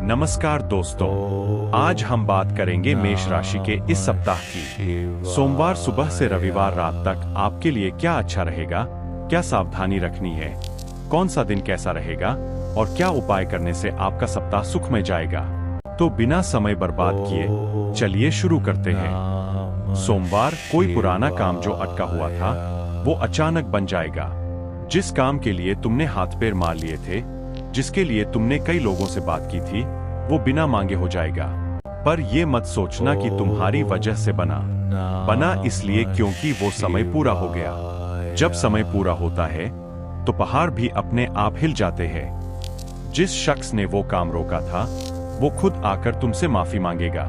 नमस्कार दोस्तों, आज हम बात करेंगे मेष राशि के इस सप्ताह की। सोमवार सुबह से रविवार रात तक आपके लिए क्या अच्छा रहेगा, क्या सावधानी रखनी है, कौन सा दिन कैसा रहेगा और क्या उपाय करने से आपका सप्ताह सुखमय जाएगा। तो बिना समय बर्बाद किए चलिए शुरू करते हैं। सोमवार, कोई पुराना काम जो अटका हुआ था वो अचानक बन जाएगा। जिस काम के लिए तुमने हाथ पैर मार लिए थे, जिसके लिए तुमने कई लोगों से बात की थी, वो बिना मांगे हो जाएगा। पर ये मत सोचना कि तुम्हारी वजह से बना इसलिए क्योंकि वो समय पूरा हो गया। जब समय पूरा होता है तो पहाड़ भी अपने आप हिल जाते हैं। जिस शख्स ने वो काम रोका था वो खुद आकर तुमसे माफी मांगेगा।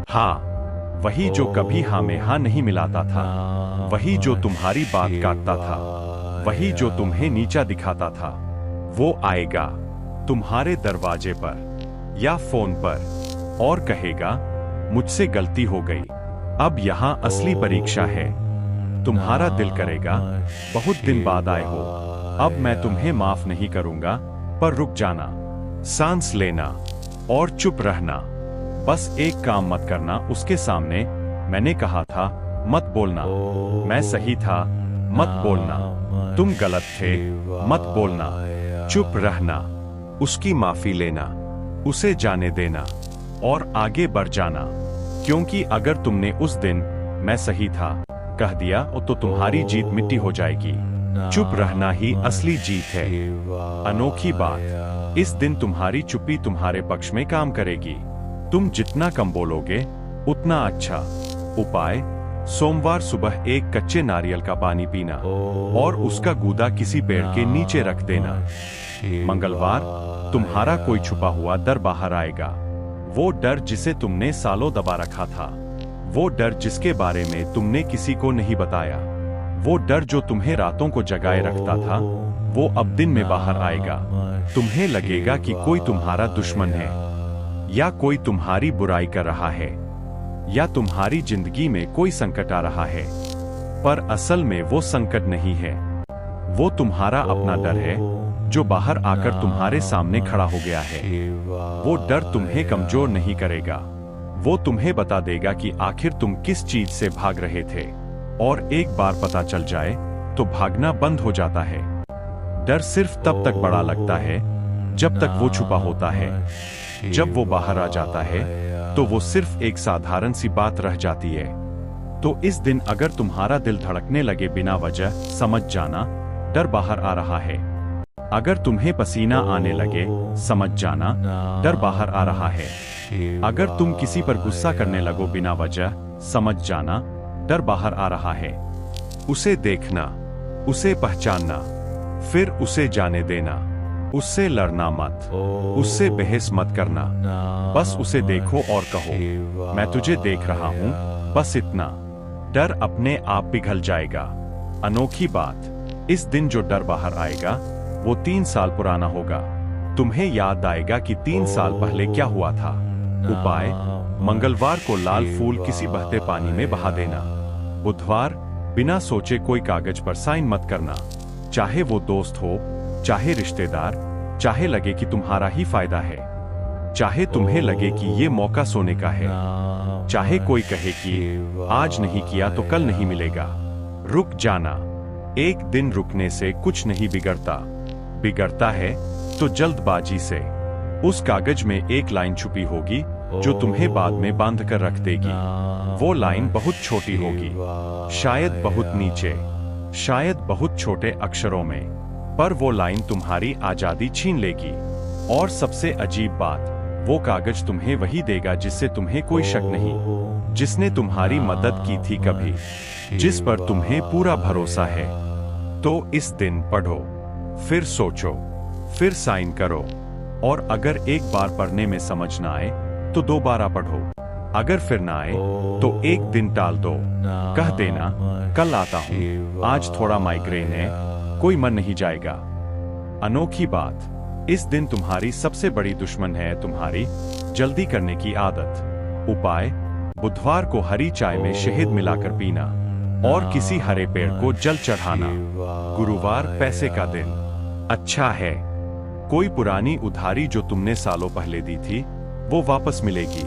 हाँ, वही जो कभी हाँ में हाँ नहीं मिलाता था, वही जो तुम्हारी बात काटता था, वही जो तुम्हें नीचा दिखाता था, वो आएगा तुम्हारे दरवाजे पर या फोन पर और कहेगा, मुझसे गलती हो गई। अब यहाँ असली परीक्षा है। तुम्हारा दिल करेगा, बहुत दिन बाद आए हो, अब मैं तुम्हें माफ नहीं करूंगा, पर रुक जाना, सांस लेना और चुप रहना। बस एक काम मत करना उसके सामने। मैंने कहा था मत बोलना, मैं सही था मत बोलना, तुम गलत थे मत बोलना। चुप रहना, उसकी माफी लेना, उसे जाने देना और आगे बढ़ जाना। क्योंकि अगर तुमने उस दिन मैं सही था कह दिया तो तुम्हारी जीत मिट्टी हो जाएगी। चुप रहना ही असली जीत है। अनोखी बात, इस दिन तुम्हारी चुप्पी तुम्हारे पक्ष में काम करेगी। तुम जितना कम बोलोगे उतना अच्छा। उपाय, सोमवार सुबह एक कच्चे नारियल का पानी पीना और उसका गूदा किसी पेड़ के नीचे रख देना। मंगलवार, तुम्हारा कोई छुपा हुआ डर बाहर आएगा। वो डर जिसे तुमने सालों दबा रखा था, वो डर जिसके बारे में तुमने किसी को नहीं बताया, वो डर जो तुम्हें रातों को जगाए रखता था, वो अब दिन में बाहर आएगा। तुम्हें लगेगा कि कोई तुम्हारा दुश्मन है या कोई तुम्हारी बुराई कर रहा है या तुम्हारी जिंदगी में कोई संकट आ रहा है, पर असल में वो संकट नहीं है। वो तुम्हारा अपना डर है जो बाहर आकर तुम्हारे सामने खड़ा हो गया है। वो डर तुम्हें कमजोर नहीं करेगा, वो तुम्हें बता देगा कि आखिर तुम किस चीज से भाग रहे थे। और एक बार पता चल जाए तो भागना बंद हो जाता है। डर सिर्फ तब तक बड़ा लगता है जब तक वो छुपा होता है। जब वो बाहर आ जाता है तो वो सिर्फ एक साधारण सी बात रह जाती है। तो इस दिन अगर तुम्हारा दिल धड़कने लगे बिना वजह, समझ जाना डर बाहर आ रहा है। अगर तुम्हें पसीना आने लगे, समझ जाना डर बाहर आ रहा है। अगर तुम किसी पर गुस्सा करने लगो बिना वजह, समझ जाना डर बाहर आ रहा है। उसे देखना, उसे पहचानना, फिर उसे जाने देना। उससे लड़ना मत, उससे बहस मत करना, बस उसे देखो और कहो, मैं तुझे देख रहा हूं, बस इतना। डर अपने आप पिघल जाएगा। अनोखी बात, इस दिन जो डर बाहर आएगा वो 3 साल पुराना होगा। तुम्हें याद आएगा कि 3 साल पहले क्या हुआ था। उपाय, मंगलवार को लाल फूल किसी बहते पानी में बहा देना। बुधवार, बिना सोचे कोई कागज पर साइन मत करना, चाहे वो दोस्त हो, चाहे रिश्तेदार, चाहे लगे कि तुम्हारा ही फायदा है, चाहे तुम्हें लगे कि ये मौका सोने का है, चाहे कोई कहे कि आज नहीं किया तो कल नहीं मिलेगा। रुक जाना, एक दिन रुकने से कुछ नहीं बिगड़ता। बिगड़ता है तो जल्दबाजी से। उस कागज में एक लाइन छुपी होगी जो तुम्हें बाद में बांध कर रख देगी। वो लाइन बहुत छोटी होगी, शायद बहुत नीचे, शायद बहुत छोटे अक्षरों में, पर वो लाइन तुम्हारी आजादी छीन लेगी। और सबसे अजीब बात, वो कागज तुम्हें वही देगा जिससे तुम्हें कोई शक नहीं, जिसने तुम्हारी मदद की थी कभी, जिस पर तुम्हें पूरा भरोसा है। तो इस दिन पढ़ो, फिर सोचो, फिर साइन करो। और अगर एक बार पढ़ने में समझ ना आए तो दोबारा पढ़ो। अगर फिर ना आए तो एक दिन टाल दो, कह देना कल आता हूं, आज थोड़ा माइग्रेन है, कोई मन नहीं जाएगा। अनोखी बात, इस दिन तुम्हारी सबसे बड़ी दुश्मन है तुम्हारी जल्दी करने की आदत। उपाय, बुधवार को हरी चाय में शहद मिलाकर पीना और किसी हरे पेड़ को जल चढ़ाना। गुरुवार, पैसे का दिन अच्छा है। कोई पुरानी उधारी जो तुमने सालों पहले दी थी वो वापस मिलेगी।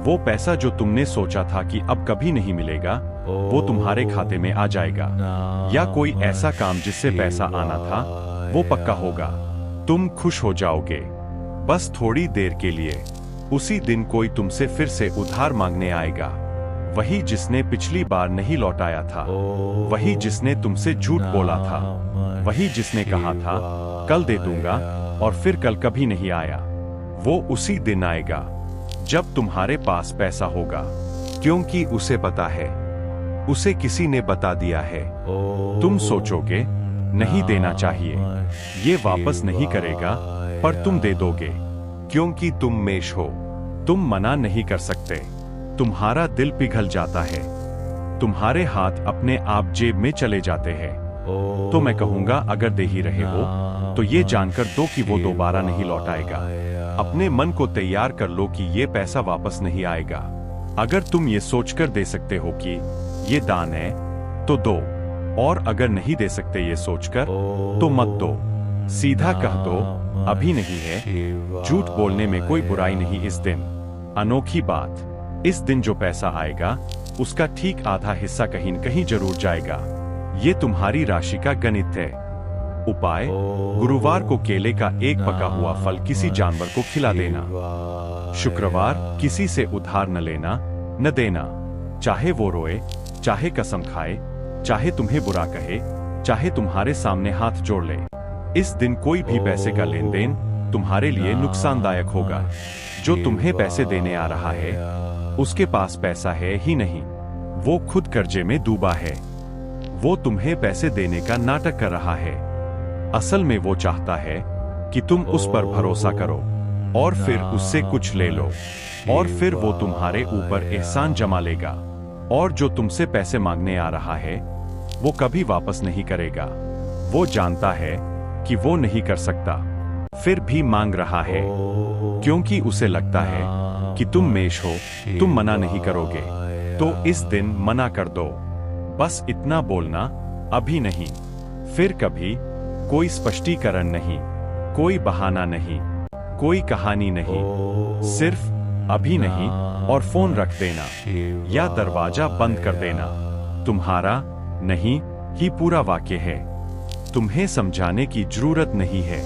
वो पैसा जो तुमने सोचा था कि अब कभी नहीं मिलेगा, वो तुम्हारे खाते में आ जाएगा। या कोई ऐसा काम जिससे पैसा आना था, वो पक्का होगा। तुम खुश हो जाओगे, बस थोड़ी देर के लिए। उसी दिन कोई तुमसे फिर से उधार मांगने आएगा, वही जिसने पिछली बार नहीं लौटाया था, वही जिसने तुमसे झूठ बोला था, वही जिसने कहा था कल दे दूंगा और फिर कल कभी नहीं आया। वो उसी दिन आएगा जब तुम्हारे पास पैसा होगा, क्योंकि उसे पता है, उसे किसी ने बता दिया है। तुम सोचोगे नहीं देना चाहिए, ये वापस नहीं करेगा, पर तुम दे दोगे क्योंकि तुम मेष हो। तुम मना नहीं कर सकते, तुम्हारा दिल पिघल जाता है, तुम्हारे हाथ अपने आप जेब में चले जाते हैं। तो मैं कहूंगा अगर दे ही रहे हो तो ये जानकर दो कि वो दोबारा नहीं लौटाएगा। अपने मन को तैयार कर लो कि ये पैसा वापस नहीं आएगा। अगर तुम ये सोचकर दे सकते हो कि ये दान है तो दो, और अगर नहीं दे सकते ये सोचकर तो मत दो। सीधा कह दो अभी नहीं है। झूठ बोलने में कोई बुराई नहीं इस दिन। अनोखी बात, इस दिन जो पैसा आएगा उसका ठीक आधा हिस्सा कहीं न कहीं जरूर जाएगा। ये तुम्हारी राशि का गणित है। उपाय, गुरुवार को केले का एक पका हुआ फल किसी जानवर को खिला देना। शुक्रवार, किसी से उधार न लेना न देना, चाहे वो रोए, चाहे कसम खाए, चाहे तुम्हें बुरा कहे, चाहे तुम्हारे सामने हाथ जोड़ ले। इस दिन कोई भी पैसे का लेन देन तुम्हारे लिए नुकसानदायक होगा। जो तुम्हें पैसे देने आ रहा है उसके पास पैसा है ही नहीं, वो खुद कर्जे में डूबा है। वो तुम्हें पैसे देने का नाटक कर रहा है। असल में वो चाहता है कि तुम उस पर भरोसा करो और फिर उससे कुछ ले लो, और फिर वो तुम्हारे ऊपर एहसान जमा लेगा। और जो तुमसे पैसे मांगने आ रहा है वो कभी वापस नहीं करेगा। वो जानता है कि वो नहीं कर सकता, फिर भी मांग रहा है, क्योंकि उसे लगता है कि तुम मेष हो, तुम मना नहीं करोगे। तो इस दिन मना कर दो। बस इतना बोलना, अभी नहीं, फिर कभी। कोई स्पष्टीकरण नहीं, कोई बहाना नहीं, कोई कहानी नहीं, सिर्फ अभी नहीं और फोन रख देना या दरवाजा बंद कर देना। तुम्हारा नहीं ही पूरा वाक्य है, तुम्हें समझाने की जरूरत नहीं है।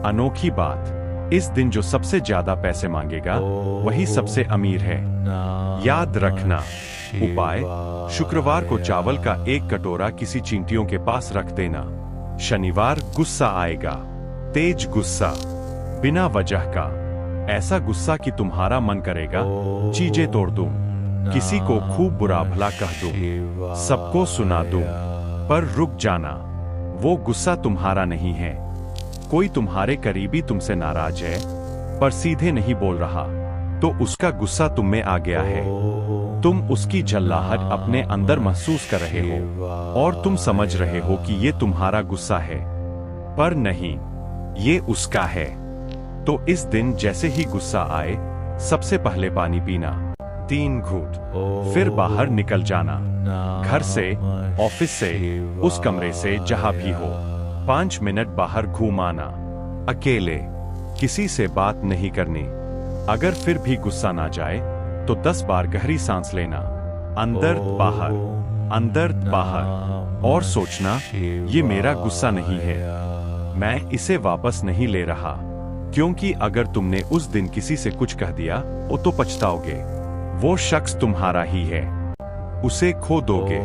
अनोखी बात, इस दिन जो सबसे ज्यादा पैसे मांगेगा वही सबसे अमीर है। याद रखना। उपाय, शुक्रवार को चावल का एक कटोरा किसी चींटियों के पास रख देना। शनिवार, गुस्सा आएगा, तेज गुस्सा, बिना वजह का, ऐसा गुस्सा कि तुम्हारा मन करेगा चीजें तोड़ दूं, किसी को खूब बुरा भला कह दूं, सबको सुना दूं। पर रुक जाना, वो गुस्सा तुम्हारा नहीं है। कोई तुम्हारे करीबी तुमसे नाराज है पर सीधे नहीं बोल रहा, तो उसका गुस्सा तुम में आ गया है। तुम उसकी झल्लाहट अपने अंदर महसूस कर रहे हो और तुम समझ रहे हो कि ये तुम्हारा गुस्सा है, पर नहीं, ये उसका है। तो इस दिन जैसे ही गुस्सा आए, सबसे पहले पानी पीना, 3 घूंट, फिर बाहर निकल जाना, घर से, ऑफिस से, उस कमरे से, जहां भी हो। 5 मिनट बाहर घूम आना, अकेले, किसी से बात नहीं करनी। अगर फिर भी गुस्सा ना जाए तो 10 बार गहरी सांस लेना, अंदर बाहर, अंदर बाहर, और सोचना ये मेरा गुस्सा नहीं है, मैं इसे वापस नहीं ले रहा। क्योंकि अगर तुमने उस दिन किसी से कुछ कह दिया तो पछताओगे। वो शख्स तुम्हारा ही है, उसे खो दोगे।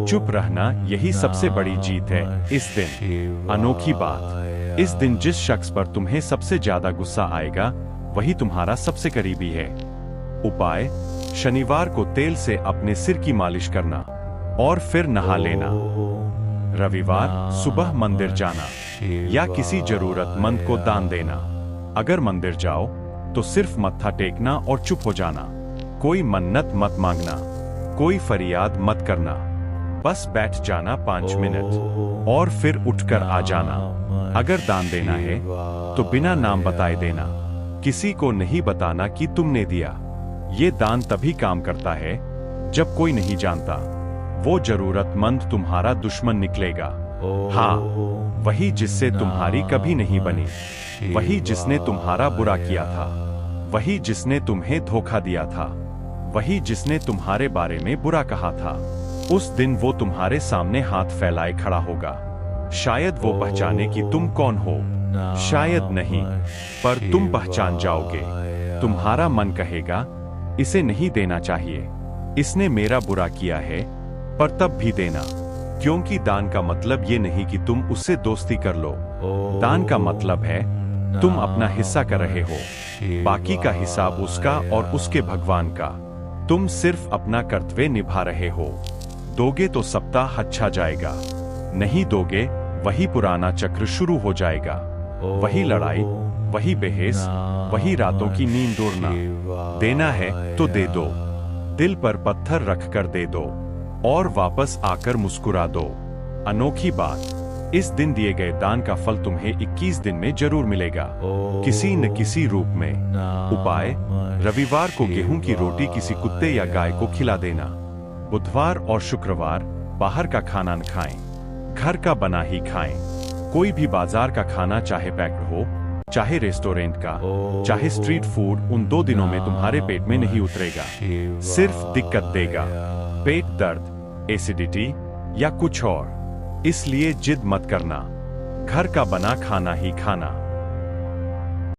चुप रहना यही सबसे बड़ी जीत है इस दिन। अनोखी बात, इस दिन जिस शख्स पर तुम्हें सबसे ज्यादा गुस्सा आएगा वही तुम्हारा सबसे करीबी है। उपाय, शनिवार को तेल से अपने सिर की मालिश करना और फिर नहा लेना। रविवार, सुबह मंदिर जाना या किसी जरूरतमंद को दान देना। अगर मंदिर जाओ तो सिर्फ मत्था टेकना और चुप हो जाना। कोई मन्नत मत मांगना, कोई फरियाद मत करना, बस बैठ जाना 5 मिनट और फिर उठकर आ जाना। अगर दान देना है तो बिना नाम बताए देना, किसी को नहीं बताना कि तुमने दिया। ये दान तभी काम करता है जब कोई नहीं जानता। वो जरूरतमंद तुम्हारा दुश्मन निकलेगा। हाँ, वही जिससे तुम्हारी कभी नहीं बनी, वही जिसने तुम्हारा बुरा किया था, वही जिसने तुम्हें धोखा दिया था, वही जिसने तुम्हारे बारे में बुरा कहा था, उस दिन वो तुम्हारे सामने हाथ फैलाए खड़ा होगा। शायद वो पहचाने कि तुम कौन हो, शायद नहीं, पर तुम पहचान जाओगे। तुम्हारा मन कहेगा, इसे नहीं देना चाहिए, इसने मेरा बुरा किया है, पर तब भी देना, क्योंकि दान का मतलब ये नहीं कि तुम उससे दोस्ती कर लो। दान का मतलब है तुम अपना हिस्सा कर रहे हो, बाकी का हिसाब उसका और उसके भगवान का। तुम सिर्फ अपना कर्तव्य निभा रहे हो। दोगे तो सप्ताह अच्छा जाएगा, नहीं दोगे वही पुराना चक्र शुरू हो जाएगा। वही लड़ाई, वही बहस, वही रातों की नींद उड़ना। देना है तो दे दो, दिल पर पत्थर रख कर दे दो और वापस आकर मुस्कुरा दो। अनोखी बात, इस दिन दिए गए दान का फल तुम्हें 21 दिन में जरूर मिलेगा, किसी न किसी रूप में। उपाय, रविवार को गेहूं की रोटी किसी कुत्ते या गाय को खिला देना। बुधवार और शुक्रवार बाहर का खाना न खाएं, घर का बना ही खाएं। कोई भी बाजार का खाना, चाहे पैक्ड हो, चाहे रेस्टोरेंट का, चाहे स्ट्रीट फूड, उन 2 दिनों में तुम्हारे पेट में नहीं उतरेगा, सिर्फ दिक्कत देगा। पेट दर्द, एसिडिटी या कुछ और। इसलिए जिद मत करना, घर का बना खाना ही खाना।